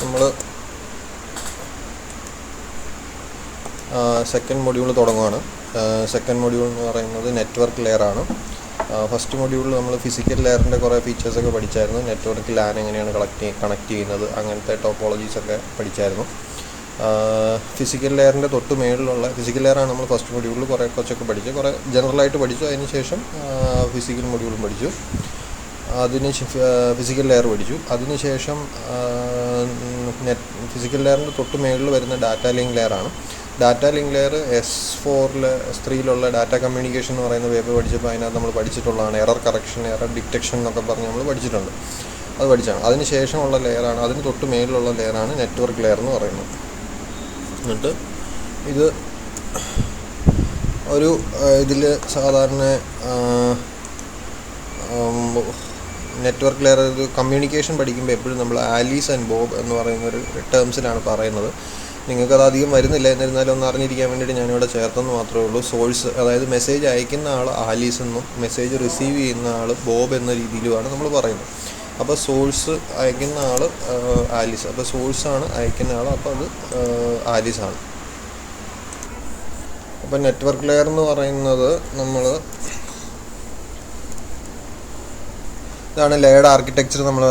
നമ്മൾ second module തുടങ്ങുകയാണ്. Second module എന്ന് പറയുന്നത് നെറ്റ്വർക്ക് ലെയറാണ്. ഫസ്റ്റ് മൊഡ്യൂളിൽ നമ്മൾ ഫിസിക്കൽ ലെയറിൻ്റെ കുറേ ഫീച്ചേഴ്സൊക്കെ പഠിച്ചായിരുന്നു. നെറ്റ്വർക്ക് ലാൻ എങ്ങനെയാണ് കണക്ട് ചെയ്യുന്നത്, അങ്ങനത്തെ ടോപ്പോളജീസൊക്കെ പഠിച്ചായിരുന്നു. ഫിസിക്കൽ ലെയറിൻ്റെ തൊട്ട് മേളിലുള്ള ഫിസിക്കൽ ലെയറാണ് നമ്മൾ ഫസ്റ്റ് മൊഡ്യൂളിൽ കുറച്ചൊക്കെ പഠിച്ചു, കുറേ ജനറലായിട്ട് പഠിച്ചു. അതിന് ശേഷം ഫിസിക്കൽ മൊഡ്യൂളും പഠിച്ചു. ഫിസിക്കൽ ലെയർ പഠിച്ചു. അതിനുശേഷം ഫിസിക്കൽ ലെയറിൻ്റെ തൊട്ട് മേളിൽ വരുന്ന ഡാറ്റ ലിങ്ക് ലെയറാണ്. Data link layer S4 data communication എന്ന് പറയുന്ന പേപ്പർ പഠിച്ചപ്പോൾ അതിനകത്ത് നമ്മൾ പഠിച്ചിട്ടുള്ളതാണ്. എറർ കറക്ഷൻ, എറർ ഡിറ്റക്ഷൻ എന്നൊക്കെ പറഞ്ഞ് നമ്മൾ പഠിച്ചിട്ടുണ്ട്. അത് പഠിച്ചാണ്. അതിന് ശേഷമുള്ള ലെയറാണ്, അതിന് തൊട്ട് മേളിലുള്ള ലെയറാണ് നെറ്റ്വർക്ക് ലെയർ എന്ന് പറയുന്നത്. എന്നിട്ട് ഇത് ഒരു ഇതിൽ സാധാരണ നെറ്റ്വർക്ക് ലെയർ ഒരു കമ്മ്യൂണിക്കേഷൻ പഠിക്കുമ്പോൾ എപ്പോഴും നമ്മൾ ആലീസ് ആൻഡ് ബോബ് എന്ന് പറയുന്നൊരു ടേംസിലാണ് പറയുന്നത്. നിങ്ങൾക്കത് അധികം വരുന്നില്ല, എന്നിരുന്നാലും ഒന്ന് അറിഞ്ഞിരിക്കാൻ വേണ്ടിയിട്ട് ഞാനിവിടെ ചേർത്തെന്ന് മാത്രമേ ഉള്ളൂ. സോഴ്സ്, അതായത് മെസ്സേജ് അയക്കുന്ന ആൾ ആലീസ് എന്നും മെസ്സേജ് റിസീവ് ചെയ്യുന്ന ആൾ ബോബ് എന്ന രീതിയിലുമാണ് നമ്മൾ പറയുന്നത്. അപ്പോൾ സോഴ്സ് അയക്കുന്ന ആൾ ആലീസ്, അപ്പോൾ സോഴ്സാണ് അയക്കുന്ന ആൾ, അപ്പോൾ അത് ആലീസാണ്. അപ്പോൾ നെറ്റ്വർക്ക് ലെയർ എന്ന് പറയുന്നത് ഇതാണ് ലെയർഡ് ആർക്കിടെക്ചർ നമ്മൾ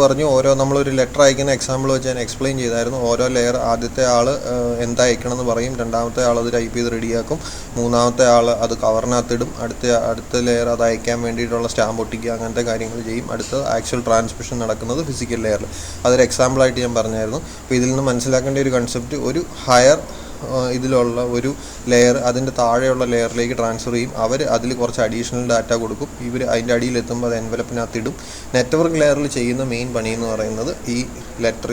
പറഞ്ഞത്. നമ്മളൊരു ലെറ്റർ അയക്കുന്ന എക്സാമ്പിൾ വെച്ച് ഞാൻ എക്സ്പ്ലെയിൻ ചെയ്തായിരുന്നു. ഓരോ ലെയർ, ആദ്യത്തെ ആൾ എന്താ അയക്കണമെന്ന് പറയും, രണ്ടാമത്തെ ആൾ അത് ടൈപ്പ് ചെയ്ത് റെഡിയാക്കും, മൂന്നാമത്തെ ആൾ അത് കവറിനകത്തിടും, അടുത്ത ലെയർ അത് അയക്കാൻ വേണ്ടിയിട്ടുള്ള സ്റ്റാമ്പ് ഒട്ടിക്കുക, അങ്ങനത്തെ കാര്യങ്ങൾ ചെയ്യും. അടുത്ത ആക്ച്വൽ ട്രാൻസ്മിഷൻ നടക്കുന്നത് ഫിസിക്കൽ ലെയറിൽ. അതൊരു എക്സാമ്പിളായിട്ട് ഞാൻ പറഞ്ഞായിരുന്നു. അപ്പോൾ ഇതിൽ നിന്ന് മനസ്സിലാക്കേണ്ട ഒരു കൺസെപ്റ്റ്, ഒരു ഹയർ ഇതിലുള്ള ഒരു ലെയർ അതിൻ്റെ താഴെയുള്ള ലെയറിലേക്ക് ട്രാൻസ്ഫർ ചെയ്യും. അവർ അതിൽ കുറച്ച് അഡീഷണൽ ഡാറ്റ കൊടുക്കും. ഇവർ അതിൻ്റെ അടിയിലെത്തുമ്പോൾ അത് എൻവലപ്പിനകത്തിടും. നെറ്റ്വർക്ക് ലെയറിൽ ചെയ്യുന്ന മെയിൻ പണി എന്ന് പറയുന്നത് ഈ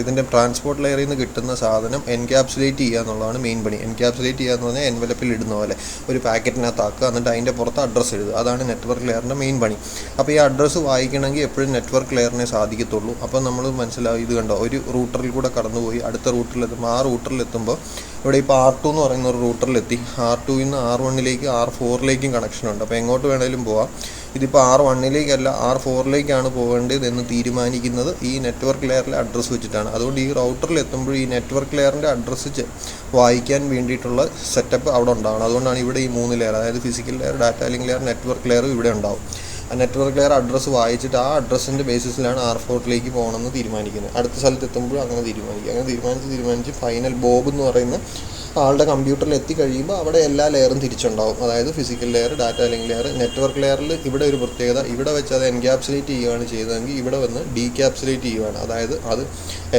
ഇതിൻ്റെ ട്രാൻസ്പോർട്ട് ലെയറിൽ നിന്ന് കിട്ടുന്ന സാധനം എൻക്യാപ്സുലേറ്റ് ചെയ്യുക എന്നുള്ളതാണ് മെയിൻ പണി. എൻക്യാപ്സുലേറ്റ് ചെയ്യുക എന്ന് പറഞ്ഞാൽ എൻവലപ്പിൽ ഇടുന്ന പോലെ ഒരു പാക്കറ്റിനകത്താക്കുക, എന്നിട്ട് അതിൻ്റെ പുറത്ത് അഡ്രസ്സ് എഴുതുക. അതാണ് നെറ്റ്വർക്ക് ലെയറിൻ്റെ മെയിൻ പണി. അപ്പോൾ ഈ അഡ്രസ്സ് വായിക്കണമെങ്കിൽ എപ്പോഴും നെറ്റ്വർക്ക് ലെയറിനെ സാധിക്കത്തുള്ളൂ. അപ്പോൾ നമ്മൾ മനസ്സിലാവും, ഇത് കണ്ടോ, ഒരു റൂട്ടറിൽ കൂടെ കടന്നുപോയി അടുത്ത റൂട്ടറിലെത്തുമ്പോൾ, ആ റൂട്ടറിലെത്തുമ്പോൾ ഇവിടെ ഇപ്പോൾ R2 എന്ന് പറയുന്ന ഒരു റൂട്ടറിലെത്തി. R2 നിന്ന് R1ലേക്ക് R4ലേക്കും കണക്ഷനുണ്ട്. അപ്പോൾ എങ്ങോട്ട് വേണേലും പോവാം. ഇതിപ്പോൾ R1ലേക്കല്ല R4ലേക്കാണ് പോകേണ്ടത് എന്ന് തീരുമാനിക്കുന്നത് ഈ നെറ്റ്വർക്ക് ലെയറിലെ അഡ്രസ്സ് വെച്ചിട്ടാണ്. അതുകൊണ്ട് ഈ റൗട്ടറിൽ എത്തുമ്പോൾ ഈ നെറ്റ്വർക്ക് ലെയറിൻ്റെ അഡ്രസ്സ് വായിക്കാൻ വേണ്ടിയിട്ടുള്ള സെറ്റപ്പ് അവിടെ ഉണ്ടാവണം. അതുകൊണ്ടാണ് ഇവിടെ ഈ 3 ലെയർ, അതായത് physical layer, data link layer, network layer ഇവിടെ ഉണ്ടാവും. ആ നെറ്റ്വർക്ക് ലെയർ അഡ്രസ്സ് വായിച്ചിട്ട് ആ അഡ്രസ്സിൻ്റെ ബേസിസിലാണ് R4ലേക്ക് പോകണമെന്ന് തീരുമാനിക്കുന്നത്. അടുത്ത സ്ഥലത്ത് എത്തുമ്പോൾ അങ്ങനെ തീരുമാനിച്ച് ഫൈനൽ ബോബ് എന്ന് പറയുന്ന ആളുടെ കമ്പ്യൂട്ടറിൽ എത്തിക്കഴിയുമ്പോൾ അവിടെ എല്ലാ ലെയറും തിരിച്ചുണ്ടാവും. അതായത് physical layer, data link layer. Network ലെയറിൽ ഇവിടെ ഒരു പ്രത്യേകത, ഇവിടെ വെച്ച് അത് എൻക്യാപ്സുലേറ്റ് ചെയ്യുകയാണ് ചെയ്തതെങ്കിൽ ഇവിടെ വന്ന് ഡീക്യാപ്സുലേറ്റ് ചെയ്യുകയാണ്. അതായത് അത്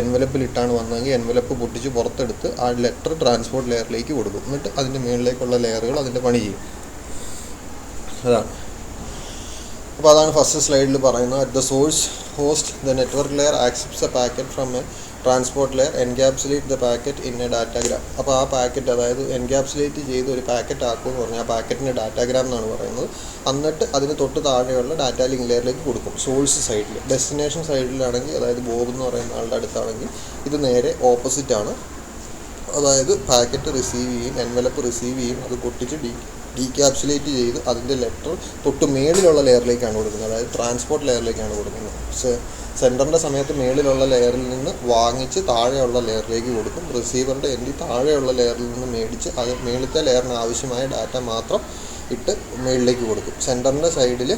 എൻവലപ്പിലിട്ടാണ് വന്നതെങ്കിൽ എൻവലപ്പ് പൊട്ടിച്ച് പുറത്തെടുത്ത് ആ ലെറ്റർ ട്രാൻസ്പോർട്ട് ലെയറിലേക്ക് കൊടുക്കും. എന്നിട്ട് അതിൻ്റെ മുകളിലേക്കുള്ള ലെയറുകൾ അതിൻ്റെ പണി ചെയ്യും. അതാണ്. അപ്പോൾ അതാണ് ഫസ്റ്റ് സ്ലൈഡിൽ പറയുന്നത്. At the source host the network layer accepts A packet from A transport layer, encapsulate the packet in A datagram. അപ്പോൾ ആ പാക്കറ്റ്, അതായത് എൻക്യാപ്സുലേറ്റ് ചെയ്ത് ഒരു പാക്കറ്റ് ആക്കുമെന്ന് പറഞ്ഞാൽ ആ പാക്കറ്റിൻ്റെ ഡാറ്റാഗ്രാം എന്നാണ് പറയുന്നത്. എന്നിട്ട് അതിന് തൊട്ട് താഴെയുള്ള ഡാറ്റ ലിങ്ക് ലെയറിലേക്ക് കൊടുക്കും സോഴ്സ് സൈഡിൽ. ഡെസ്റ്റിനേഷൻ സൈഡിലാണെങ്കിൽ, അതായത് ബോബ് എന്ന് പറയുന്ന ആളുടെ അടുത്താണെങ്കിൽ ഇത് നേരെ ഓപ്പോസിറ്റാണ്. അതായത് പാക്കറ്റ് റിസീവ് ചെയ്യും, എൻവലപ്പ് റിസീവ് ചെയ്യും, അത് പൊട്ടിച്ച് ഡീക്യാപ്സുലേറ്റ് ചെയ്ത് അതിൻ്റെ ലെറ്റർ തൊട്ട് മേളിലുള്ള ലെയറിലേക്കാണ് കൊടുക്കുന്നത്, അതായത് ട്രാൻസ്പോർട്ട് ലെയറിലേക്കാണ് കൊടുക്കുന്നത്. സെൻഡറിൻ്റെ സമയത്ത് മേളിലുള്ള ലെയറിൽ നിന്ന് വാങ്ങിച്ച് താഴെയുള്ള ലെയറിലേക്ക് കൊടുക്കും. റിസീവറിൻ്റെ എൻഡിൽ താഴെയുള്ള ലെയറിൽ നിന്ന് മേടിച്ച് അത് മേളിലത്തെ ലെയറിന് ആവശ്യമായ ഡാറ്റ മാത്രം ഇട്ട് മേളിലേക്ക് കൊടുക്കും. സെൻഡറിൻ്റെ സൈഡിൽ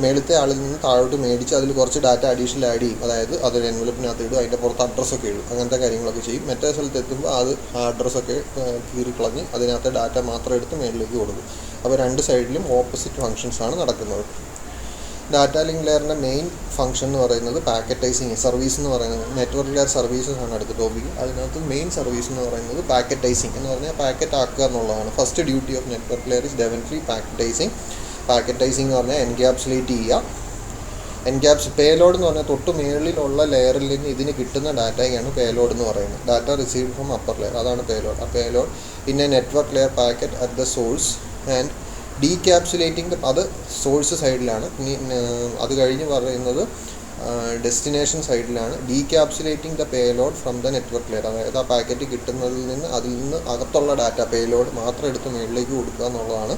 മേളിലത്തെ ആളിൽ നിന്ന് താഴോട്ട് മേടിച്ച് അതിൽ കുറച്ച് ഡാറ്റ അഡീഷണൽ ആഡ് ചെയ്യും. അതായത് അതൊരു എൻവലപ്പിനകത്ത് ഇടും, അതിൻ്റെ പുറത്ത് അഡ്രസ്സൊക്കെ ഇടും, അങ്ങനത്തെ കാര്യങ്ങളൊക്കെ ചെയ്യും. മറ്റേ സ്ഥലത്ത് എത്തുമ്പോൾ അത് ആ അഡ്രസ്സൊക്കെ കീറിക്കളഞ്ഞ് അതിനകത്ത് ഡാറ്റ മാത്രം എടുത്ത് മേളിലേക്ക് കൊടുക്കും. അപ്പോൾ രണ്ട് സൈഡിലും ഓപ്പോസിറ്റ് ഫങ്ഷൻസാണ് നടക്കുന്നത്. ഡാറ്റ ലിങ്ക് ലെയറിൻ്റെ മെയിൻ ഫംഗ്ഷൻ എന്ന് പറയുന്നത് പാക്കറ്റൈസിങ് സർവീസ് എന്ന് പറയുന്നത്. നെറ്റ്വർക്ക് ലെയർ സർവീസസ് ആണ് അടുത്ത ടോപ്പിക്ക്. അതിനകത്ത് മെയിൻ സർവീസ് എന്ന് പറയുന്നത് പാക്കറ്റൈസിങ് എന്ന് പറഞ്ഞാൽ പാക്കറ്റ് ആക്കുക എന്നുള്ളതാണ്. First duty of network layer is definitely packetizing. Packetizing എന്ന് പറഞ്ഞാൽ എൻക്യാപ്സുലേറ്റ് ചെയ്യുക. പേലോഡ് എന്ന് പറഞ്ഞാൽ തൊട്ട് മേളിലുള്ള ലെയറിൽ നിന്ന് ഇതിന് കിട്ടുന്ന ഡാറ്റയാണ് പേലോഡ് എന്ന് പറയുന്നത്. Data received from upper layer, അതാണ് പേലോഡ്. ആ പേലോഡ് പിന്നെ network layer packet at the source and decapsulating, അത് സോഴ്സ് സൈഡിലാണ്. അത് കഴിഞ്ഞ് പറയുന്നത് ഡെസ്റ്റിനേഷൻ സൈഡിലാണ്. Decapsulating the payload from the network layer, അതായത് ആ പാക്കറ്റ് കിട്ടുന്നതിൽ നിന്ന് അതിൽ നിന്ന് അകത്തുള്ള ഡാറ്റ പേലോഡ് മാത്രം എടുത്ത് മുകളിലേക്ക് കൊടുക്കുക എന്നുള്ളതാണ്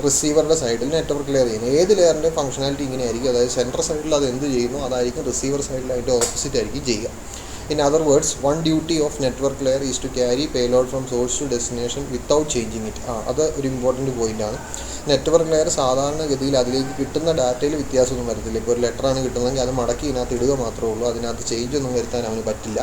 റിസീവറുടെ സൈഡിൽ നെറ്റ്വർക്ക് ലെയർ ചെയ്യുന്നത്. ഏത് ലെയറിൻ്റെ ഫംഗ്ഷനാലിറ്റി ഇങ്ങനെയായിരിക്കും, അതായത് സെൻട്രൽ സൈഡിൽ അത് എന്ത് ചെയ്യുന്നു അതായിരിക്കും റിസീവർ സൈഡിൽ അതിൻ്റെ ഓപ്പോസിറ്റ് ആയിരിക്കും ചെയ്യുക. In other words, one duty of network layer is to carry payload from source to destination without changing it. അത് ഒരു ഇമ്പോർട്ടൻറ്റ് പോയിൻ്റാണ്. നെറ്റ്വർക്ക് ലെയർ സാധാരണഗതിയിൽ അതിലേക്ക് കിട്ടുന്ന ഡാറ്റയിൽ വ്യത്യാസമൊന്നും വരത്തില്ല. ഇപ്പോൾ ഒരു ലെറ്ററാണ് കിട്ടുന്നതെങ്കിൽ അത് മടക്കി ഇതിനകത്ത് ഇടുക മാത്രമേ ഉള്ളൂ, അതിനകത്ത് ചേഞ്ച് ഒന്നും വരുത്താൻ അവന് പറ്റില്ല.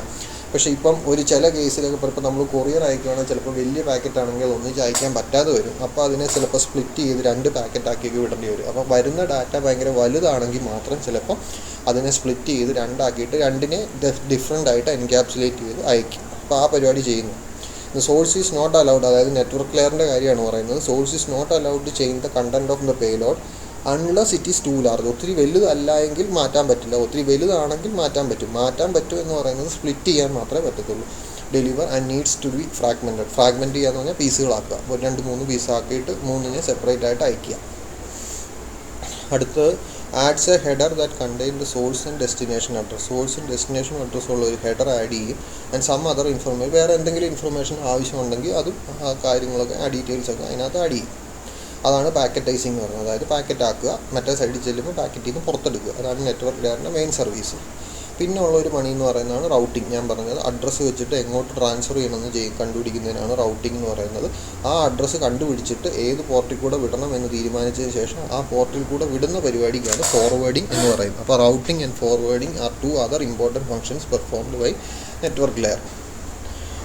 പക്ഷേ ഇപ്പം ഒരു ചില കേസിലൊക്കെ ഇപ്പോൾ നമ്മൾ കൊറിയർ അയക്കുകയാണെങ്കിൽ ചിലപ്പോൾ വലിയ പാക്കറ്റ് ആണെങ്കിൽ ഒന്നിച്ച് അയക്കാൻ പറ്റാതെ വരും. അപ്പോൾ അതിനെ ചിലപ്പോൾ സ്പ്ലിറ്റ് ചെയ്ത് 2 പാക്കറ്റാക്കിയൊക്കെ വിടേണ്ടി വരും. അപ്പോൾ വരുന്ന ഡാറ്റ ഭയങ്കര വലുതാണെങ്കിൽ മാത്രം ചിലപ്പോൾ അതിനെ സ്പ്ലിറ്റ് ചെയ്ത് 2 ആക്കിയിട്ട് 2നെ ഡിഫറെൻ്റ് ആയിട്ട് എൻക്യാപ്സുലേറ്റ് ചെയ്ത് അയക്കും. അപ്പോൾ ആ പരിപാടി ചെയ്യുന്നു. സോഴ്സ് ഈസ് നോട്ട് അലൗഡ്, അതായത് നെറ്റ്വർക്ക് ലെയറിൻ്റെ കാര്യമാണ് പറയുന്നത്. Source is not allowed to change the content of the payload unless it is too large. ഒത്തിരി വലുതല്ല എങ്കിൽ മാറ്റാൻ പറ്റില്ല, ഒത്തിരി വലുതാണെങ്കിൽ മാറ്റാൻ പറ്റും. മാറ്റാൻ പറ്റും എന്ന് പറയുന്നത് സ്പ്ലിറ്റ് ചെയ്യാൻ മാത്രമേ പറ്റത്തുള്ളൂ. Deliver and needs to be fragmented. Fragment ചെയ്യുക എന്ന് പറഞ്ഞാൽ പീസുകളാക്കുക. അപ്പോൾ 2-3 പീസാക്കിയിട്ട് 3നെ സെപ്പറേറ്റ് ആയിട്ട് അയക്കുക. അടുത്തത് ads A header that contain the source and destination address. Source and destination address ഉള്ള ഒരു ഹെഡർ ആഡ് ചെയ്യും. ആൻഡ് സം അതർ ഇൻഫർമേഷൻ, വേറെ എന്തെങ്കിലും ഇൻഫർമേഷൻ ആവശ്യമുണ്ടെങ്കിൽ അതും ആ കാര്യങ്ങളൊക്കെ ആ ഡീറ്റെയിൽസൊക്കെ അതിനകത്ത് ആഡ് ചെയ്യും. അതാണ് പാക്കറ്റൈസിങ് എന്ന് പറയുന്നത്. അതായത് പാക്കറ്റ് ആക്കുക, മറ്റേ സൈഡിൽ ചെല്ലുമ്പോൾ പാക്കറ്റിൽ നിന്ന് പുറത്തെടുക്കുക. അതാണ് നെറ്റ്വർക്ക് ലെയറിൻ്റെ മെയിൻ സർവീസ്. പിന്നെ ഉള്ളൊരു പണി എന്ന് പറയുന്നതാണ് റൗട്ടിങ്. ഞാൻ പറഞ്ഞത് അഡ്രസ്സ് വെച്ചിട്ട് എങ്ങോട്ട് ട്രാൻസ്ഫർ ചെയ്യണമെന്ന് കണ്ടുപിടിക്കുന്നതിനാണ് റൗട്ടിംഗ് എന്ന് പറയുന്നത്. ആ അഡ്രസ്സ് കണ്ടുപിടിച്ചിട്ട് ഏത് പോർട്ടിൽ കൂടെ വിടണം എന്ന് തീരുമാനിച്ചതിന് ശേഷം ആ പോർട്ടിൽ കൂടെ വിടുന്ന പരിപാടിക്കാണ് ഫോർവേഡിംഗ് എന്ന് പറയുന്നത്. അപ്പോൾ routing and forwarding are 2 other important functions performed by network layer.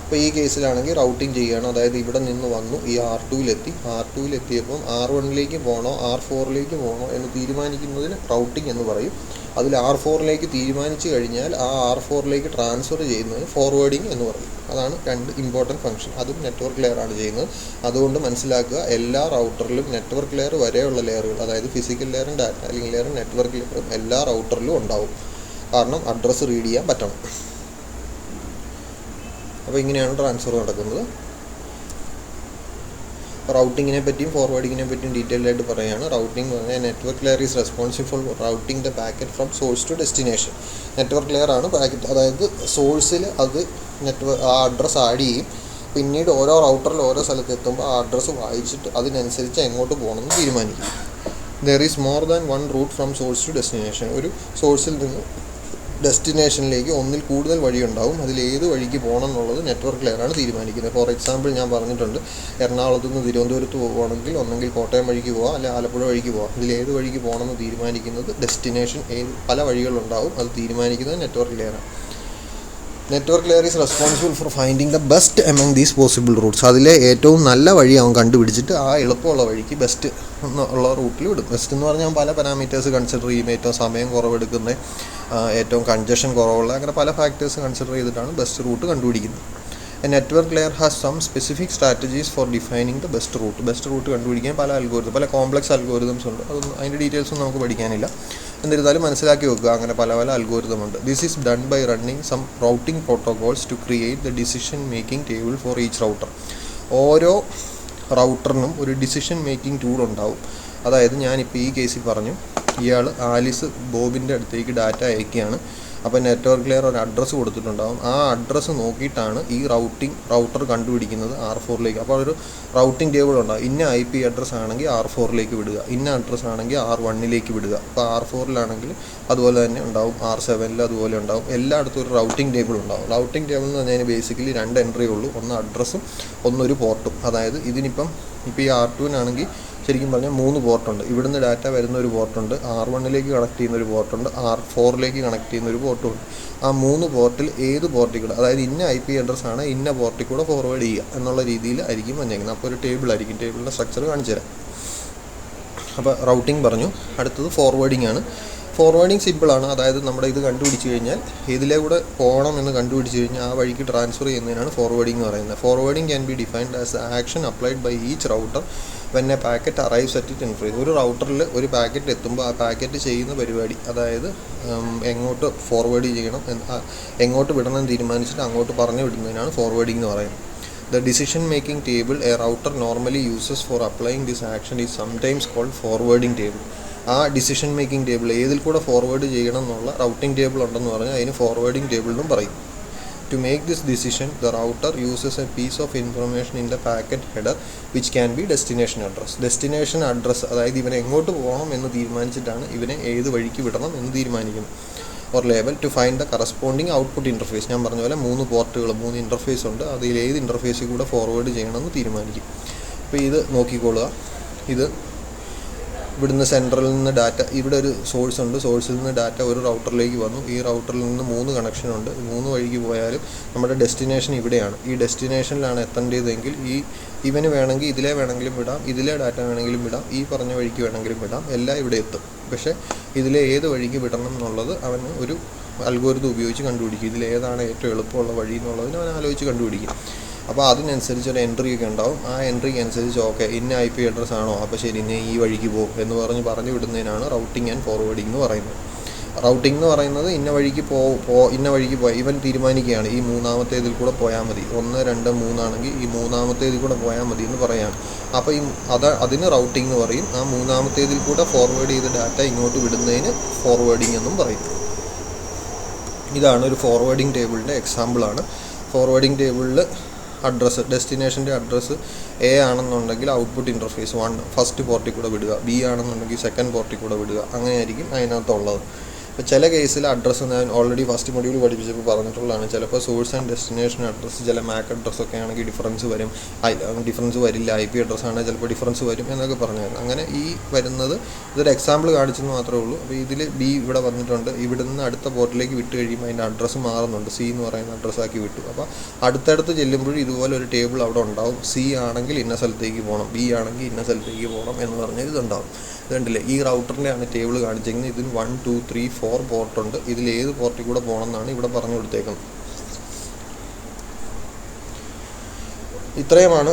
അപ്പോൾ ഈ കേസിലാണെങ്കിൽ റൗട്ടിംഗ് ചെയ്യുകയാണ്. അതായത് ഇവിടെ നിന്ന് വന്നു ഈ R2-ലെത്തി. R2-ലെത്തിയപ്പം R1-ലേക്ക് പോകണോ R4-ലേക്ക് പോകണോ എന്ന് തീരുമാനിക്കുന്നതിന് റൗട്ടിംഗ് എന്ന് പറയും. അതിൽ R4-ലേക്ക് തീരുമാനിച്ചു കഴിഞ്ഞാൽ ആ R4-ലേക്ക് ട്രാൻസ്ഫർ ചെയ്യുന്നതിന് ഫോർവേഡിംഗ് എന്ന് പറയും. അതാണ് 2 ഇമ്പോർട്ടൻറ്റ് ഫംഗ്ഷൻ. അതും നെറ്റ്വർക്ക് ലെയറാണ് ചെയ്യുന്നത്. അതുകൊണ്ട് മനസ്സിലാക്കുക, എല്ലാ റൗട്ടറിലും നെറ്റ്വർക്ക് ലെയർ വരെയുള്ള ലെയറുകൾ, അതായത് ഫിസിക്കൽ ലെയറും ഡാറ്റ ലിങ്ക് ലെയറും നെറ്റ്വർക്ക് ലെയറും എല്ലാ റൗട്ടറിലും ഉണ്ടാവും. കാരണം അഡ്രസ്സ് റീഡ് ചെയ്യാൻ പറ്റണം. അപ്പോൾ ഇങ്ങനെയാണ് ട്രാൻസ്ഫർ നടക്കുന്നത്. റൗട്ടിങ്ങിനെ പറ്റിയും ഫോർവേഡിങ്ങിനെ പറ്റിയും ഡീറ്റെയിൽഡ് ആയിട്ട് പറയുകയാണ്. റൗട്ടിംഗ് എന്ന് പറഞ്ഞാൽ network layer is responsible for routing the packet from source to destination. Network layer ആണ് പാക്കറ്റ്, അതായത് സോഴ്സിൽ അത് ആ അഡ്രസ്സ് ആഡ് ചെയ്യും. പിന്നീട് ഓരോ റൗട്ടറിൽ ഓരോ സ്ഥലത്ത് എത്തുമ്പോൾ ആ അഡ്രസ്സ് വായിച്ചിട്ട് അതിനനുസരിച്ച് എങ്ങോട്ട് പോകണമെന്ന് തീരുമാനിക്കും. There is more than 1 route from source to destination. ഒരു സോഴ്സിൽ നിന്ന് ഡെസ്റ്റിനേഷനിലേക്ക് ഒന്നിൽ കൂടുതൽ വഴിയുണ്ടാവും. അതിൽ ഏത് വഴിക്ക് പോകണം എന്നുള്ളത് നെറ്റ്വർക്ക് ലെയറാണ് തീരുമാനിക്കുന്നത്. ഫോർ എക്സാമ്പിൾ ഞാൻ പറഞ്ഞിട്ടുണ്ട്, എറണാകുളത്ത് നിന്ന് തിരുവനന്തപുരത്ത് പോകണമെങ്കിൽ ഒന്നെങ്കിൽ കോട്ടയം വഴിക്ക് പോകാം, അല്ലെങ്കിൽ ആലപ്പുഴ വഴിക്ക് പോകാം. ഇതിൽ ഏത് വഴിക്ക് പോകണമെന്ന് തീരുമാനിക്കുന്നത് ഡെസ്റ്റിനേഷൻ, പല വഴികളുണ്ടാവും, അത് തീരുമാനിക്കുന്നത് നെറ്റ്വർക്ക് ലെയറാണ്. Network layer is responsible for finding the best among these possible routes. അതിലെ ഏറ്റവും നല്ല വഴി അവൻ കണ്ടുപിടിച്ചിട്ട് ആ എളുപ്പമുള്ള വഴിക്ക് ബെസ്റ്റ് ഉള്ള റൂട്ടിൽ വിടും. ബെസ്റ്റ് എന്ന് പറഞ്ഞാൽ പല പാരാമീറ്റേഴ്സ് കൺസിഡർ ചെയ്യും. ഏറ്റവും സമയം കുറവെടുക്കുന്ന, ഏറ്റവും കൺജഷൻ കുറവുള്ള, അങ്ങനെ പല ഫാക്ടേഴ്സ് കൺസിഡർ ചെയ്തിട്ടാണ് ബെസ്റ്റ് റൂട്ട് കണ്ടുപിടിക്കുന്നത്. A network layer has some specific strategies for defining the best route. Best route കണ്ടുപിടിക്കാൻ പല കോംപ്ലക്സ് അൽഗോരിതംസ് ഉണ്ട്. അതൊന്നും അതിൻ്റെ ഡീറ്റെയിൽസൊന്നും നമുക്ക് പഠിക്കാനില്ല. എന്നിരുന്നാലും മനസ്സിലാക്കി വെക്കുക, അങ്ങനെ പല അൽഗോരിതം ഉണ്ട്. This is done by running some routing protocols to create the decision making table for each router. ഓരോ റൗട്ടറിനും ഒരു ഡിസിഷൻ മേക്കിംഗ് ടൂൾ ഉണ്ടാവും. അതായത് ഞാനിപ്പോൾ ഈ കേസിൽ പറഞ്ഞു, ഇയാൾ ആലിസ് ബോബിൻ്റെ അടുത്തേക്ക് ഡാറ്റ അയക്കുകയാണ്. അപ്പോൾ നെറ്റ്വർക്ക് ലെയർ ഒരു അഡ്രസ്സ് കൊടുത്തിട്ടുണ്ടാകും. ആ അഡ്രസ്സ് നോക്കിയിട്ടാണ് ഈ റൗട്ടർ കണ്ടുപിടിക്കുന്നത് R4-ലേക്ക്. അപ്പോൾ ഒരു റൗട്ടിംഗ് ടേബിൾ ഉണ്ടാകും. ഇന്ന IP അഡ്രസ്സ് ആണെങ്കിൽ R4-ലേക്ക് വിടുക, ഇന്ന അഡ്രസ്സ് ആണെങ്കിൽ R1-ലേക്ക് വിടുക. അപ്പോൾ R4-ലാണെങ്കിൽ അതുപോലെ തന്നെ ഉണ്ടാവും, R7-ൽ അതുപോലെ ഉണ്ടാവും. എല്ലായിടത്തും ഒരു റൗട്ടിംഗ് ടേബിൾ ഉണ്ടാവും. റൗട്ടിംഗ് ടേബിൾ എന്ന് പറഞ്ഞാൽ ബേസിക്കലി 2 എൻട്രി ഉള്ളൂ. ഒന്ന് അഡ്രസ്സും ഒന്നൊരു പോർട്ടും. അതായത് ഇതിനിപ്പം ഇപ്പോൾ ഈ R2-നാണെങ്കിൽ ശരിക്കും പറഞ്ഞാൽ 3 പോർട്ടുണ്ട്. ഇവിടുന്ന് ഡാറ്റ വരുന്ന ഒരു പോർട്ടുണ്ട്, R1-ലേക്ക് കണക്ട് ചെയ്യുന്ന ഒരു പോർട്ടുണ്ട്, R4-ലേക്ക് കണക്ട് ചെയ്യുന്ന ഒരു പോർട്ടുമുണ്ട്. ആ 3 പോർട്ടിൽ ഏത് പോർട്ടിൽ കൂടെ, അതായത് ഇന്ന IP അഡ്രസ്സാണ് ഇന്ന പോർട്ടിൽ കൂടെ ഫോർവേഡ് ചെയ്യുക എന്നുള്ള രീതിയിൽ ആയിരിക്കും വന്നേക്കുന്നത്. അപ്പോൾ ഒരു ടേബിൾ ആയിരിക്കും. ടേബിളിൻ്റെ സ്ട്രക്ചർ കാണിച്ചു തരാം. അപ്പോൾ റൗട്ടിംഗ് പറഞ്ഞു. അടുത്തത് ഫോർവേഡിംഗ് ആണ്. ഫോർവേഡിംഗ് സിമ്പിളാണ്. അതായത് നമ്മുടെ ഇത് കണ്ടുപിടിച്ച് കഴിഞ്ഞാൽ ഇതിലെ കൂടെ പോകണം എന്ന് കണ്ടുപിടിച്ച് കഴിഞ്ഞാൽ ആ വഴിക്ക് ട്രാൻസ്ഫർ ചെയ്യുന്നതിനാണ് ഫോർവേഡിംഗ് എന്ന് പറയുന്നത്. Forwarding can be defined as the action applied by each router when a packet arrives at it interfaces. ഒരു റൗട്ടറിൽ ഒരു പാക്കറ്റ് എത്തുമ്പോൾ ആ പാക്കറ്റ് ചെയ്യുന്ന പരിപാടി, അതായത് എങ്ങോട്ട് ഫോർവേഡ് ചെയ്യണം, എങ്ങോട്ട് വിടണം എന്ന് തീരുമാനിച്ചിട്ട് അങ്ങോട്ട് പറഞ്ഞു വിടുന്നതിനാണ് ഫോർവേഡിംഗ് എന്ന് പറയുന്നത്. The decision making table a router normally uses for applying this action is sometimes called forwarding table. ആ ഡിസിഷൻ മേക്കിംഗ് ടേബിൾ ഏതിൽ കൂടെ ഫോർവേഡ് ചെയ്യണം എന്നുള്ള റൗട്ടിംഗ് ടേബിൾ ഉണ്ടെന്ന് പറഞ്ഞാൽ അതിന് ഫോർവേഡിംഗ് ടേബിൾ എന്നും പറയും. To make this decision, the router uses a piece of information in the packet header which can be destination address. Destination address, അതായത് ഇവനെ എങ്ങോട്ട് പോകണം എന്ന് തീരുമാനിച്ചിട്ടാണ് ഇവനെ ഏത് വഴിക്ക് വിടണം എന്ന് തീരുമാനിക്കുന്നത്. or label to find the corresponding output interface. ഞാൻ പറഞ്ഞ പോലെ 3 പോർട്ടുകൾ 3 ഇൻ്റർഫേസ് ഉണ്ട്, അതിൽ ഏത് ഇൻ്റർഫേസിൽ കൂടെ ഫോർവേഡ് ചെയ്യണമെന്ന് തീരുമാനിക്കും. അപ്പോൾ ഇത് നോക്കിക്കൊള്ളുക. ഇത് ഇവിടുന്ന് സെൻട്രലിൽ നിന്ന് ഡാറ്റ, ഇവിടെ ഒരു സോഴ്സ് ഉണ്ട്, സോഴ്സിൽ നിന്ന് ഡാറ്റ ഒരു റൗട്ടറിലേക്ക് വന്നു. ഈ റൗട്ടറിൽ നിന്ന് 3 കണക്ഷനുണ്ട്. 3 വഴിക്ക് പോയാലും നമ്മുടെ ഡെസ്റ്റിനേഷൻ ഇവിടെയാണ്. ഈ ഡെസ്റ്റിനേഷനിലാണ് എത്തേണ്ടതെങ്കിൽ ഇവന് വേണമെങ്കിൽ ഇതിലേ വേണമെങ്കിലും വിടാം, ഇതിലെ ഡാറ്റ വേണമെങ്കിലും വിടാം, ഈ പറഞ്ഞ വഴിക്ക് വേണമെങ്കിലും വിടാം, എല്ലാം ഇവിടെ എത്തും. പക്ഷേ ഇതിലെ ഏത് വഴിക്ക് വിടണം എന്നുള്ളത് അവന് ഒരു അൽഗോരിതം ഉപയോഗിച്ച് കണ്ടുപിടിക്കും. ഇതിലേതാണ് ഏറ്റവും എളുപ്പമുള്ള വഴി എന്നുള്ളതിന് അവൻ ആലോചിച്ച് കണ്ടുപിടിക്കും. അപ്പോൾ അതിനനുസരിച്ച് ഒരു എൻട്രി ഒക്കെ ഉണ്ടാവും. ആ എൻട്രിക്ക് അനുസരിച്ച് ഓക്കെ ഇന്ന IP അഡ്രസ്സ് ആണോ, അപ്പോൾ ശരി ഇന്ന ഈ വഴിക്ക് പോകും എന്ന് പറഞ്ഞു വിടുന്നതിനാണ് റൗട്ടിങ് ആൻഡ് ഫോർവേഡിംഗ് എന്ന് പറയുന്നത്. റൗട്ടിംഗ് എന്ന് പറയുന്നത് ഇന്ന വഴിക്ക് ഇന്ന വഴിക്ക് ഇവൻ തീരുമാനിക്കുകയാണ് ഈ മൂന്നാമത്തേതിൽ കൂടെ പോയാൽ മതി, 1 2 3 ആണെങ്കിൽ ഈ മൂന്നാമത്തേതിൽ കൂടെ പോയാൽ മതി എന്ന് പറയാണ്. അപ്പോൾ അതിന് റൗട്ടിംഗ് എന്ന് പറയും. ആ മൂന്നാമത്തേതിൽ കൂടെ ഫോർവേഡ് ചെയ്ത ഡാറ്റ ഇങ്ങോട്ട് വിടുന്നതിന് ഫോർവേഡിംഗ് എന്നും പറയും. ഇതാണ് ഒരു ഫോർവേഡിംഗ് ടേബിളിൻ്റെ എക്സാമ്പിളാണ്. ഫോർവേഡിംഗ് ടേബിളിൽ അഡ്രസ്സ്, ഡെസ്റ്റിനേഷൻ്റെ അഡ്രസ്സ് A ആണെന്നുണ്ടെങ്കിൽ ഔട്ട്പുട്ട് ഇൻ്റർഫേസ് 1 ഫസ്റ്റ് പോർട്ടിൽ കൂടെ വിടുക, B ആണെന്നുണ്ടെങ്കിൽ സെക്കൻഡ് പോർട്ടിൽ കൂടെ വിടുക, അങ്ങനെയായിരിക്കും അതിനകത്തുള്ളത്. ഇപ്പോൾ ചില കേസിൽ അഡ്രസ്സ് ഞാൻ ഓൾറെഡി ഫസ്റ്റ് മൊഡ്യൂൾ പഠിപ്പിച്ചപ്പോൾ പറഞ്ഞിട്ടുള്ളതാണ്. ചിലപ്പോൾ സോഴ്സ് ആൻഡ് ഡെസ്റ്റിനേഷൻ അഡ്രസ്സ് ചില MAC അഡ്രസ്സൊക്കെ ആണെങ്കിൽ ഡിഫറൻസ് വരില്ല, IP അഡ്രസ്സ് ആണെങ്കിൽ ചിലപ്പോൾ ഡിഫറൻസ് വരും എന്നൊക്കെ പറഞ്ഞായിരുന്നു. അങ്ങനെ ഈ വരുന്നത് ഇതൊരു എക്സാമ്പിൾ കാണിച്ചെന്ന് മാത്രമേ ഉള്ളൂ. അപ്പോൾ ഇതിൽ B ഇവിടെ വന്നിട്ടുണ്ട്, ഇവിടെ നിന്ന് അടുത്ത പോർട്ടിലേക്ക് വിട്ട് കഴിയുമ്പോൾ അതിൻ്റെ അഡ്രസ്സ് മാറുന്നുണ്ട്, C എന്ന് പറയുന്ന അഡ്രസ്സാക്കി വിട്ടു. അപ്പോൾ അടുത്തടുത്ത് ചെല്ലുമ്പോഴും ഇതുപോലെ ഒരു ടേബിൾ അവിടെ ഉണ്ടാവും. C ആണെങ്കിൽ ഇന്ന സ്ഥലത്തേക്ക് പോകണം, B ആണെങ്കിൽ ഇന്ന സ്ഥലത്തേക്ക് പോകണം എന്ന് പറഞ്ഞാൽ ഇതുണ്ടാവും. ഇതുണ്ടല്ലേ, ഈ റൗട്ടറിൻ്റെയാണ് ടേബിൾ കാണിച്ചിരിക്കുന്നത്. ഇതിൽ 1 2 3 4 പോർട്ടുണ്ട്. ഇതിൽ ഏത് പോർട്ടിൽ കൂടെ പോകണം എന്നാണ് ഇവിടെ പറഞ്ഞു കൊടുത്തേക്കുന്നത്. ഇത്രയുമാണ്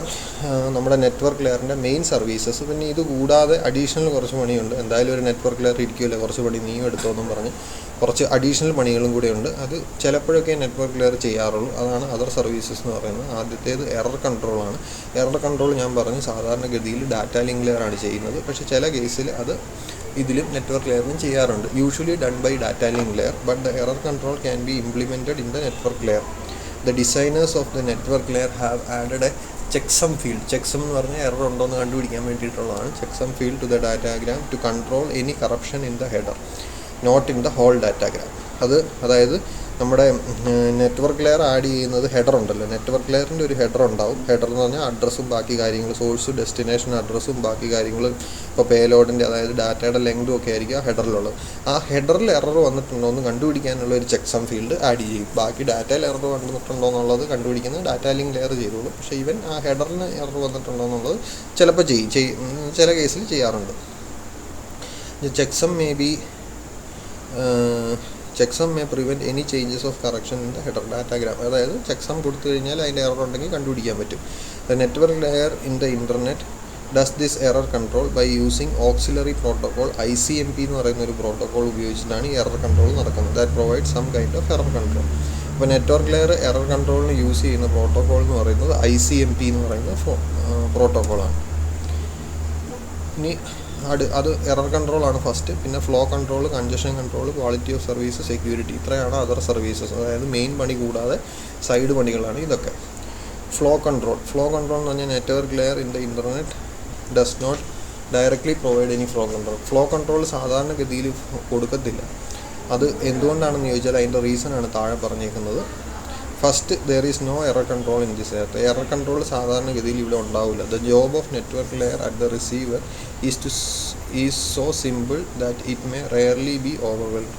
നമ്മുടെ നെറ്റ്വർക്ക് ലെയറിൻ്റെ മെയിൻ സർവീസസ്. പിന്നെ ഇത് കൂടാതെ അഡീഷണൽ കുറച്ച് പണിയുണ്ട്. എന്തായാലും ഒരു നെറ്റ്വർക്ക് ലെയർ ഇരിക്കുമല്ലോ, കുറച്ച് പണി നീയും എടുത്തോന്നും പറഞ്ഞ് കുറച്ച് അഡീഷണൽ പണികളും കൂടെ ഉണ്ട്. അത് ചിലപ്പോഴൊക്കെ നെറ്റ്വർക്ക് ലെയർ ചെയ്യാറുള്ളൂ. അതാണ് അതർ സർവീസസ് എന്ന് പറയുന്നത്. ആദ്യത്തേത് എറർ കൺട്രോളാണ്. എറർ കൺട്രോൾ ഞാൻ പറഞ്ഞു സാധാരണഗതിയിൽ ഡാറ്റ ലിങ്ക് ലെയറാണ് ചെയ്യുന്നത്. പക്ഷേ ചില കേസിൽ അത് ഇതിലും നെറ്റ്വർക്ക് ലെയറിനും ചെയ്യാറുണ്ട്. Usually done by data link layer, but the error control can be implemented in the network layer. The designers of the network layer have added a checksum field. Checksum എന്ന് പറഞ്ഞാൽ എറർ ഉണ്ടോ എന്ന് കണ്ടുപിടിക്കാൻ വേണ്ടിയിട്ടുള്ളതാണ്. checksum field to the datagram to control any corruption in the header, not in the whole datagram. അതായത് നമ്മുടെ network layer add ചെയ്യുന്നത് header ഉണ്ടല്ലോ, നെറ്റ്വർക്ക് ലെയറിൻ്റെ ഒരു ഹെഡർ ഉണ്ടാവും. ഹെഡർ എന്ന് പറഞ്ഞാൽ അഡ്രസ്സും ബാക്കി കാര്യങ്ങൾ, സോഴ്സ് ഡെസ്റ്റിനേഷൻ അഡ്രസ്സും ബാക്കി കാര്യങ്ങൾ, ഇപ്പോൾ പേലോഡിൻ്റെ അതായത് ഡാറ്റയുടെ ലെങ്തും ഒക്കെ ആയിരിക്കും ആ ഹെഡറിലുള്ളത്. ആ ഹെഡറിൽ എറർ വന്നിട്ടുണ്ടോ എന്ന് കണ്ടുപിടിക്കാനുള്ള ഒരു ചെക്സം ഫീൽഡ് ആഡ് ചെയ്യും. ബാക്കി ഡാറ്റയിൽ എറർ വന്നിട്ടുണ്ടോ എന്നുള്ളത് കണ്ടുപിടിക്കുന്നത് ഡാറ്റ ലിങ്ക് ലെയർ ചെയ്തോളൂ. പക്ഷേ ഇവൻ ആ ഹെഡറിന് എറർ വന്നിട്ടുണ്ടോ എന്നുള്ളത് ചിലപ്പോൾ ചില കേസിൽ ചെയ്യാറുണ്ട്. Checksum may prevent any changes of correction in the header datagram. അതായത് ചെക്സം കൊടുത്തു കഴിഞ്ഞാൽ അതിൻ്റെ എറർ ഉണ്ടെങ്കിൽ കണ്ടുപിടിക്കാൻ പറ്റും. The network layer in the internet does this error control by using auxiliary protocol. ICMP എന്ന് പറയുന്ന ഒരു പ്രോട്ടോകോൾ ഉപയോഗിച്ചിട്ടാണ് ഈ എറർ കൺട്രോൾ നടക്കുന്നത്. That provide some kind of error control. അപ്പോൾ നെറ്റ്വർക്ക് ലെയർ എറർ കൺട്രോളിന് യൂസ് ചെയ്യുന്ന പ്രോട്ടോകോൾ എന്ന് പറയുന്നത് ICMP എന്ന് പറയുന്ന പ്രോട്ടോകോളാണ്. ഇനി അത് എറർ കൺട്രോളാണ് ഫസ്റ്റ്. പിന്നെ flow control, congestion control, quality of service, security, ഇത്രയാണ് അതർ സർവീസസ്. അതായത് മെയിൻ പണി കൂടാതെ സൈഡ് പണികളാണ് ഇതൊക്കെ. ഫ്ലോ കൺട്രോൾ എന്ന് പറഞ്ഞാൽ network layer in the internet does not directly provide any flow control. Flow control സാധാരണഗതിയിൽ കൊടുക്കത്തില്ല. അത് എന്തുകൊണ്ടാണെന്ന് ചോദിച്ചാൽ അതിൻ്റെ റീസണാണ് താഴെ പറഞ്ഞേക്കുന്നത്. First, there is no error control in this air. എറർ കൺട്രോൾ സാധാരണഗതിയിൽ ഇവിടെ ഉണ്ടാവില്ല. The job of network layer at the receiver is so simple that it may rarely B overwhelmed.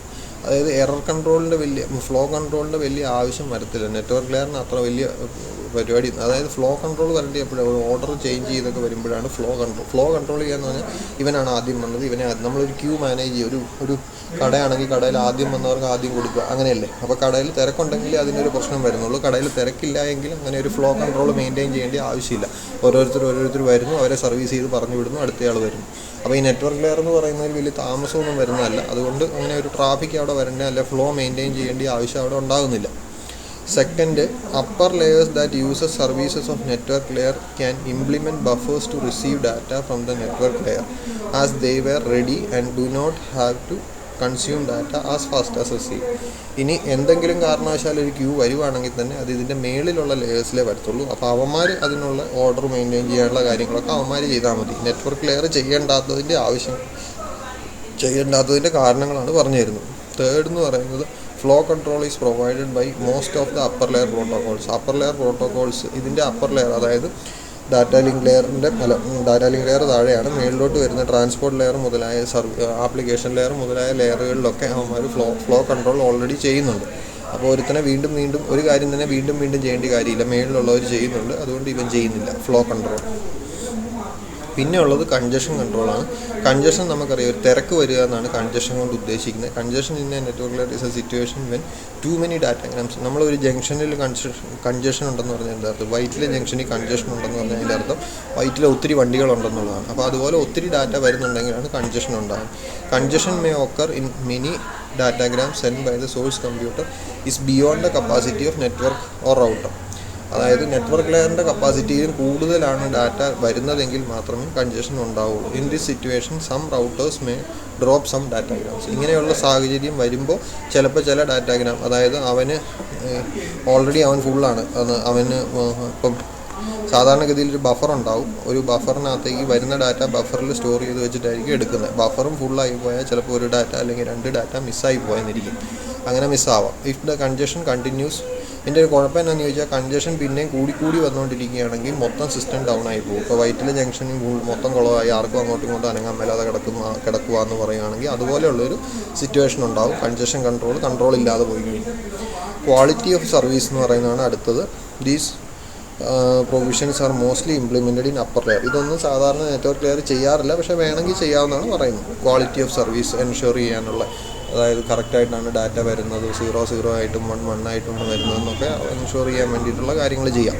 അതായത് എറർ കൺട്രോളിൻ്റെ ഫ്ലോ കൺട്രോളിൻ്റെ വലിയ ആവശ്യം വരത്തില്ല. നെറ്റ്വർക്ക് ലെയറിന് അത്ര വലിയ പരിപാടി. അതായത് ഫ്ലോ കൺട്രോൾ വരേണ്ടി എപ്പോഴും ഓർഡർ ചേഞ്ച് ചെയ്തൊക്കെ വരുമ്പോഴാണ് ഫ്ലോ കൺട്രോൾ ചെയ്യാന്ന് പറഞ്ഞാൽ ഇവനാണ് ആദ്യം വന്നത്, നമ്മളൊരു ക്യൂ മാനേജ് ചെയ്യും. ഒരു കടയാണെങ്കിൽ കടയിൽ ആദ്യം വന്നവർക്ക് ആദ്യം കൊടുക്കുക, അങ്ങനെയല്ലേ. അപ്പോൾ കടയിൽ തിരക്കുണ്ടെങ്കിൽ അതിനൊരു പ്രശ്നം വരുന്നുള്ളൂ. കടയിൽ തിരക്കില്ല എങ്കിൽ അങ്ങനെ ഒരു ഫ്ലോ കൺട്രോൾ മെയിൻറ്റെയിൻ ചെയ്യേണ്ട ആവശ്യമില്ല. ഓരോരുത്തർ വരുന്നു, അവരെ സർവീസ് ചെയ്ത് പറഞ്ഞു വിടുന്നു, അടുത്തയാൾ വരുന്നു. അപ്പോൾ ഈ നെറ്റ്വർക്ക് ലെയർ എന്ന് പറയുന്നതിൽ വലിയ താമസമൊന്നും വരുന്നതല്ല. അതുകൊണ്ട് അങ്ങനെ ഒരു ട്രാഫിക് അവിടെ വരേണ്ട, അല്ല ഫ്ലോ മെയിൻറ്റെയിൻ ചെയ്യേണ്ട ആവശ്യം അവിടെ ഉണ്ടാകുന്നില്ല. Second, upper layers that uses services of network layer can implement buffers to receive data from the network layer as they were ready and do not have to consume data as fast as receive. ഇനി എന്തെങ്കിലും കാരണവശാൽ ഒരു Q വരുവാണെങ്കിൽ തന്നെ അത് ഇതിൻ്റെ മേളിലുള്ള ലെയേഴ്സിലേ വരത്തുള്ളൂ. അപ്പോൾ അവന്മാർ അതിനുള്ള ഓർഡർ മെയിൻറ്റെയിൻ ചെയ്യാനുള്ള കാര്യങ്ങളൊക്കെ അവന്മാർ ചെയ്താൽ മതി. നെറ്റ്വർക്ക് ലെയർ ചെയ്യേണ്ടാത്തതിൻ്റെ കാരണങ്ങളാണ് പറഞ്ഞു തരുന്നത്. തേർഡ് എന്ന് പറയുന്നത് flow control is provided by most of the upper layer protocols. Upper layer protocols ഇതിൻ്റെ അപ്പർ ലെയർ, അതായത് ഡാറ്റ ലിങ്ക് ലെയർ താഴെയാണ്, മേളിലോട്ട് വരുന്ന ട്രാൻസ്പോർട്ട് ലെയർ മുതലായ ആപ്ലിക്കേഷൻ ലെയർ മുതലായ ലെയറുകളിലൊക്കെ അവന്മാർ ഫ്ലോ കൺട്രോൾ ഓൾറെഡി ചെയ്യുന്നുണ്ട്. അപ്പോൾ ഒരുത്തനെ വീണ്ടും ഒരു കാര്യം തന്നെ വീണ്ടും ചെയ്യേണ്ട കാര്യമില്ല, മേളിലുള്ളവർ ചെയ്യുന്നുണ്ട്, അതുകൊണ്ട് ഇവൻ ചെയ്യുന്നില്ല ഫ്ലോ കൺട്രോൾ. പിന്നെ ഉള്ളത് കൺജഷൻ കൺട്രോളാണ്. കൺജഷൻ നമുക്കറിയാം, ഒരു തിരക്ക് വരിക എന്നാണ് കൺജഷൻ കൊണ്ട് ഉദ്ദേശിക്കുന്നത്. Congestion in a network layer is a situation when too many datagrams. നമ്മളൊരു ജംഗ്ഷനിൽ കൺജഷൻ ഉണ്ടെന്ന് പറഞ്ഞാൽ എന്താ അർത്ഥം? വൈറ്റിലെ ജംഗ്ഷനിൽ കൺജഷൻ ഉണ്ടെന്ന് പറഞ്ഞാൽ അതിൻ്റെ അർത്ഥം വൈറ്റിലെ ഒത്തിരി വണ്ടികളുണ്ടെന്നുള്ളതാണ്. അപ്പോൾ അതുപോലെ ഒത്തിരി ഡാറ്റ വരുന്നുണ്ടെങ്കിലാണ് കൺജഷൻ ഉണ്ടാകുന്നത്. Congestion may occur in many datagram send by the source computer is beyond the capacity of network or router. അതായത് നെറ്റ്വർക്ക് ലെയറിൻ്റെ കപ്പാസിറ്റിയിലും കൂടുതലാണ് ഡാറ്റ വരുന്നതെങ്കിൽ മാത്രമേ കൺജഷൻ ഉണ്ടാവുള്ളൂ. In this situation some routers may drop some datagrams. ഇങ്ങനെയുള്ള സാഹചര്യം വരുമ്പോൾ ചിലപ്പോൾ ചില ഡാറ്റാഗ്രാം, അതായത് അവന് ഓൾറെഡി അവൻ ഫുള്ളാണ്, അവന് ഇപ്പം സാധാരണഗതിയിൽ ഒരു ബഫർ ഉണ്ടാവും. ഒരു ബഫറിനകത്തേക്ക് വരുന്ന ഡാറ്റ ബഫറിൽ സ്റ്റോർ ചെയ്ത് വെച്ചിട്ടായിരിക്കും എടുക്കുന്നത്. ബഫറും ഫുള്ളായി പോയാൽ ചിലപ്പോൾ ഒരു ഡാറ്റ അല്ലെങ്കിൽ 2 ഡാറ്റ മിസ്സായി പോയെന്നിരിക്കും. അങ്ങനെ മിസ്സാവാം. ഇഫ് ദ കൺജഷൻ കണ്ടിന്യൂസ്, ഇതിൻ്റെ ഒരു കുഴപ്പം എന്താണെന്ന് ചോദിച്ചാൽ കൺജഷൻ പിന്നെയും കൂടി വന്നുകൊണ്ടിരിക്കുകയാണെങ്കിൽ മൊത്തം സിസ്റ്റം ഡൗൺ ആയി പോകും. ഇപ്പോൾ വൈറ്റിലെ ജംഗ്ഷനിൽ മൊത്തം കുളമായി, ആർക്കും അങ്ങോട്ടും ഇങ്ങോട്ടും അനങ്ങാൻ മേലാതെ കിടക്കുക എന്ന് പറയുകയാണെങ്കിൽ അതുപോലെയുള്ളൊരു സിറ്റുവേഷൻ ഉണ്ടാവും. കൺജഷൻ കൺട്രോൾ ഇല്ലാതെ പോയി കഴിഞ്ഞു. ക്വാളിറ്റി ഓഫ് സർവീസ് എന്ന് പറയുന്നതാണ് അടുത്തത്. These provisions R mostly implemented in upper layer. ഇതൊന്നും സാധാരണ നെറ്റ്വർക്ക് ലെയർ ചെയ്യാറില്ല, പക്ഷേ വേണമെങ്കിൽ ചെയ്യാവുന്നതാണ് പറയുന്നത്. ക്വാളിറ്റി ഓഫ് സർവീസ് എൻഷുർ ചെയ്യാനുള്ള, അതായത് കറക്റ്റായിട്ടാണ് ഡാറ്റ വരുന്നത്, 0 ആയിട്ടും 1 ആയിട്ടും വരുന്നതെന്നൊക്കെ എൻഷുർ ചെയ്യാൻ വേണ്ടിയിട്ടുള്ള കാര്യങ്ങൾ ചെയ്യാം.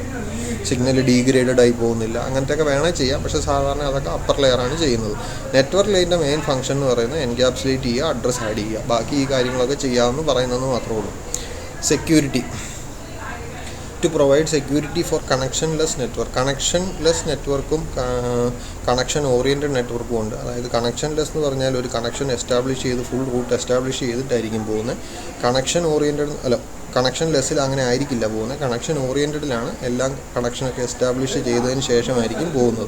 സിഗ്നൽ ഡീഗ്രേഡഡ് ആയി പോകുന്നില്ല, അങ്ങനത്തെയൊക്കെ വേണേൽ ചെയ്യാം, പക്ഷേ സാധാരണ അതൊക്കെ അപ്പർ ലെയറാണ് ചെയ്യുന്നത്. നെറ്റ്വർക്ക് ലെയറിൻ്റെ മെയിൻ ഫംഗ്ഷൻ എന്ന് പറയുന്നത് എൻക്യാപ്സുലേറ്റ് ചെയ്യുക, അഡ്രസ് ആഡ് ചെയ്യുക, ബാക്കി ഈ കാര്യങ്ങളൊക്കെ ചെയ്യാമെന്ന് പറയുന്നതെന്ന് മാത്രമേ ഉള്ളൂ. Security to provide security for connectionless network. Connectionless നെറ്റ്വർക്കും കണക്ഷൻ ഓറിയൻറ്റഡ് നെറ്റ്വർക്കും ഉണ്ട്. അതായത് കണക്ഷൻലെസ് എന്ന് പറഞ്ഞാൽ ഒരു കണക്ഷൻ എസ്റ്റാബ്ലിഷ് ചെയ്ത് ഫുൾ റൂട്ട് എസ്റ്റാബ്ലിഷ് ചെയ്തിട്ടായിരിക്കും പോകുന്നത്. കണക്ഷൻ ലെസ്സിൽ അങ്ങനെ ആയിരിക്കില്ല പോകുന്നത്. കണക്ഷൻ ഓറിയൻറ്റഡിലാണ് എല്ലാം കണക്ഷനൊക്കെ എസ്റ്റാബ്ലിഷ് ചെയ്തതിന് ശേഷമായിരിക്കും പോകുന്നത്.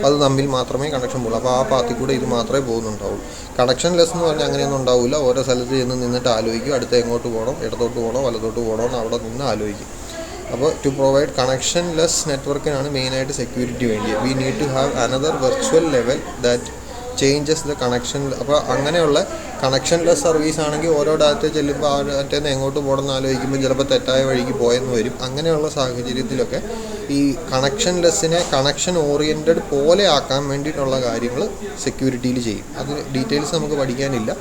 അത് തമ്മിൽ മാത്രമേ കണക്ഷൻ പോകുള്ളൂ. അപ്പോൾ ആ പാത്തിൽ കൂടെ ഇത് മാത്രമേ പോകുന്നുണ്ടാവുള്ളൂ. കണക്ഷൻ ലെസ് എന്ന് പറഞ്ഞാൽ അങ്ങനെയൊന്നും ഉണ്ടാവില്ല. ഓരോ സ്ഥലത്ത് നിന്നിട്ട് ആലോചിക്കും, അടുത്ത് എങ്ങോട്ട് പോകണം, ഇടത്തോട്ട് പോകണോ വലത്തോട്ട് പോകണോ എന്ന് അവിടെ നിന്ന് ആലോചിക്കും. അപ്പോൾ ടു പ്രൊവൈഡ് കണക്ഷൻ ലെസ് നെറ്റ്വർക്കിനാണ് മെയിനായിട്ട് സെക്യൂരിറ്റി വേണ്ടിയത്. We need to have another virtual level that changes the connection. അപ്പോൾ അങ്ങനെയുള്ള കണക്ഷൻ ലെസ് സർവീസ് ആണെങ്കിൽ ഓരോ ഡാറ്റ ചെല്ലുമ്പോൾ ആ ഡാറ്റയിൽ എങ്ങോട്ട് പോകണമെന്ന് ആലോചിക്കുമ്പോൾ ചിലപ്പോൾ തെറ്റായ വഴിക്ക് പോയെന്ന് വരും. അങ്ങനെയുള്ള സാഹചര്യത്തിലൊക്കെ ഈ കണക്ഷൻ ലെസ്സിനെ കണക്ഷൻ ഓറിയൻറ്റഡ് പോലെ ആക്കാൻ വേണ്ടിയിട്ടുള്ള കാര്യങ്ങൾ സെക്യൂരിറ്റിയിൽ ചെയ്യും. അത് ഡീറ്റെയിൽസ് നമുക്ക് പഠിക്കാനില്ല.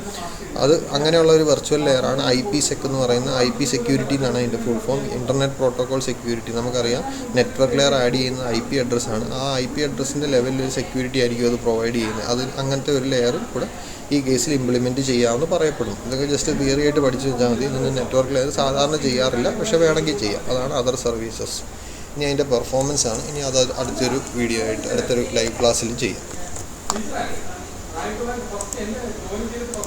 അത് അങ്ങനെയുള്ള ഒരു വെർച്വൽ ലെയറാണ് IPsec എന്ന് പറയുന്നത്. IP സെക്യൂരിറ്റി എന്നാണ് അതിൻ്റെ full form, internet protocol security. നമുക്കറിയാം നെറ്റ്വർക്ക് ലെയർ ആഡ് ചെയ്യുന്ന IP അഡ്രസ്സാണ്. ആ IP അഡ്രസ്സിൻ്റെ ലെവലിൽ സെക്യൂരിറ്റി ആയിരിക്കും അത് പ്രൊവൈഡ് ചെയ്യുന്നത്. അത് അങ്ങനത്തെ ഒരു ലെയർ കൂടെ ഈ കേസിൽ ഇംപ്ലിമെൻറ്റ് ചെയ്യാമെന്ന് പറയപ്പെടും. ഇതൊക്കെ ജസ്റ്റ് തിയറി ആയിട്ട് പഠിച്ചു വെച്ചാൽ മതി. ഇതൊന്നും നെറ്റ്വർക്ക് ലെയർ സാധാരണ ചെയ്യാറില്ല, പക്ഷേ വേണമെങ്കിൽ ചെയ്യാം. അതാണ് അതർ സർവീസസ്. ഇനി അതിൻ്റെ പെർഫോമൻസ് ആണ്. ഇനി അത് അടുത്തൊരു വീഡിയോ ആയിട്ട് അടുത്തൊരു ലൈവ് ക്ലാസ്സിൽ ചെയ്യാം.